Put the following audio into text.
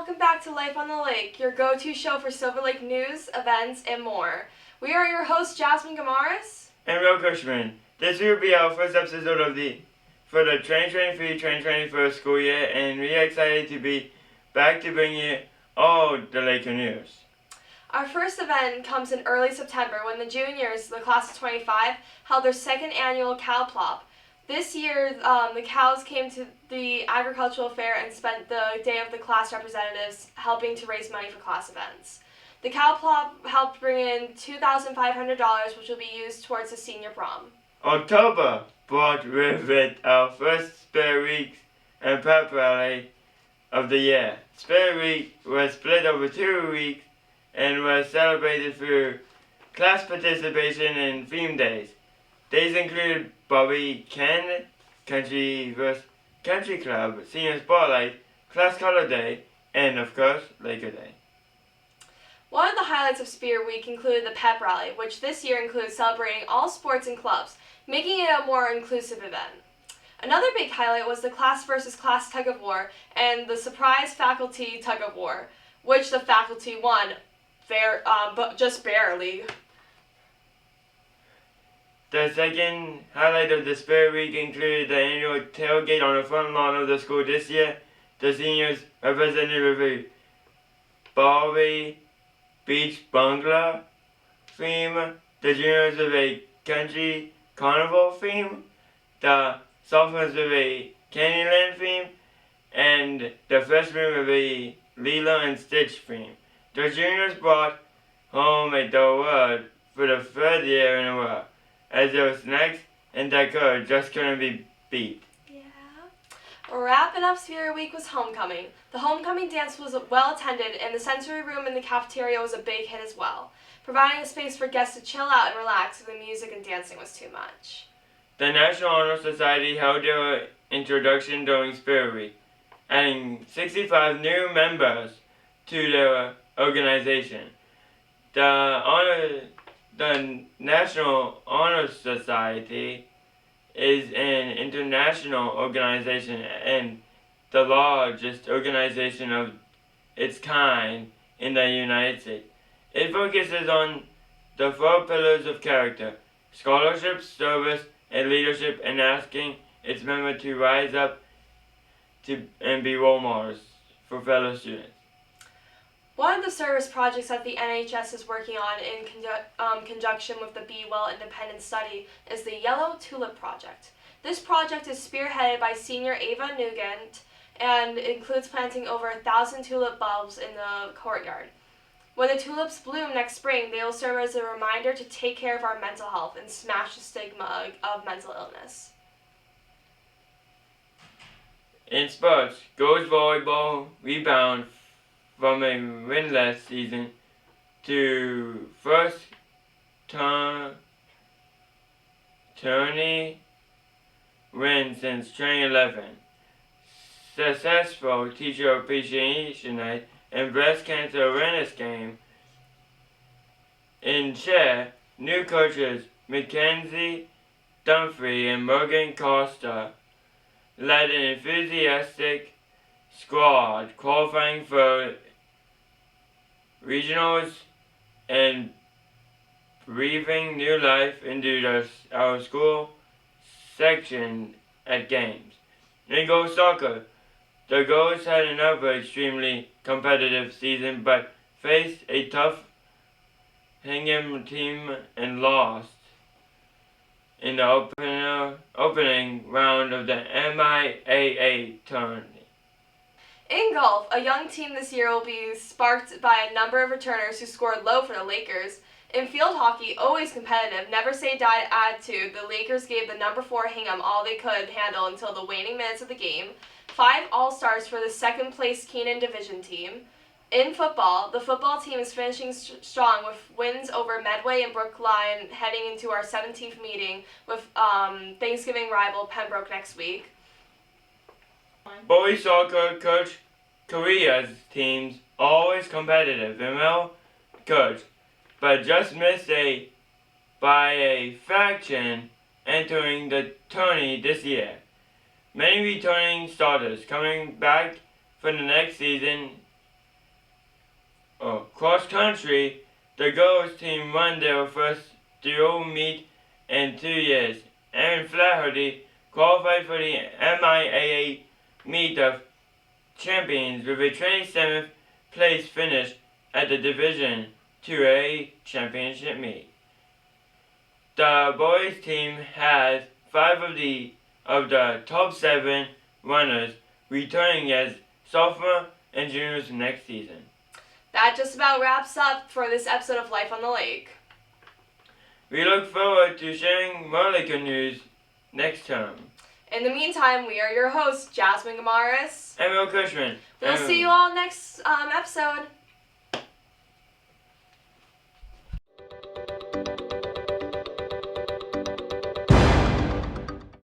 welcome back to Life on the Lake, your go-to show for Silver Lake news, events, and more. We are your hosts, Jasmine Gamaris and Will Cushman. This will be our first episode for the 2023-2024 school year, and we are excited to be back to bring you all the Laker news. Our first event comes in early September when the juniors, the class of 25, held their second annual Cow Plop. This year, the cows came to the agricultural fair and spent the day of the class representatives helping to raise money for class events. The Cow Plop helped bring in $2,500, which will be used towards the senior prom. October brought with it our first Spirit Week and Pep Rally of the year. Spirit Week was split over 2 weeks and was celebrated through class participation and theme days. Days included Bobby Ken Country Club, Senior Spotlight, Class Color Day, and of course, Laker Day. One of the highlights of Spirit Week included the Pep Rally, which this year includes celebrating all sports and clubs, making it a more inclusive event. Another big highlight was the class versus class tug of war and the surprise faculty tug of war, which the faculty won, but just barely. The second highlight of the Spirit Week included the annual tailgate on the front lawn of the school this year. The seniors represented with a Bowery Beach Bungalow theme, the juniors with a country carnival theme, the sophomores with a Candyland theme, and the freshmen with a Lilo and Stitch theme. The juniors brought home the award for the third year in a row, as their snacks and decor just couldn't be beat. Yeah. Wrapping up Spirit Week was homecoming. The homecoming dance was well attended, and the sensory room in the cafeteria was a big hit as well, providing a space for guests to chill out and relax if the music and dancing was too much. The National Honor Society held their introduction during Spirit Week, adding 65 new members to their organization. The National Honor Society is an international organization and the largest organization of its kind in the United States. It focuses on the 4 pillars of character: scholarship, service, and leadership, and asking its members to rise up and be role models for fellow students. One of the service projects that the NHS is working on in conjunction with the Be Well Independent Study is the Yellow Tulip Project. This project is spearheaded by senior Ava Nugent and includes planting over 1,000 tulip bulbs in the courtyard. When the tulips bloom next spring, they will serve as a reminder to take care of our mental health and smash the stigma of mental illness. In sports, girls volleyball rebound from a winless season to first tourney win since 2011. Successful Teacher Appreciation Night and Breast Cancer Awareness Game. In cheer, new coaches Mackenzie Dunphy and Morgan Costa led an enthusiastic squad qualifying for regionals and breathing new life into our school section at games. In girls soccer, the girls had another extremely competitive season but faced a tough Hingham team and lost in the opening round of the MIAA tournament. In golf, a young team this year will be sparked by a number of returners who scored low for the Lakers. In field hockey, always competitive, never say die attitude, the Lakers gave the number 4 Hingham all they could handle until the waning minutes of the game. 5 All-Stars for the second-place Keenan Division team. In football, the football team is finishing strong with wins over Medway and Brookline heading into our 17th meeting with Thanksgiving rival Pembroke next week. Boys soccer coach Korea's teams always competitive and well coached, but just missed by a fraction entering the tourney this year. Many returning starters coming back for the next season cross country, the girls team won their first dual meet in 2 years. Aaron Flaherty qualified for the MIAA Meet of Champions with a 27th place finish at the Division 2A Championship meet. The boys team has 5 of the top 7 runners returning as sophomore and juniors next season. That just about wraps up for this episode of Life on the Lake. We look forward to sharing more Laker news next term. In the meantime, we are your hosts, Jasmine Gamaris. And Will Cushman. We'll see you all next episode.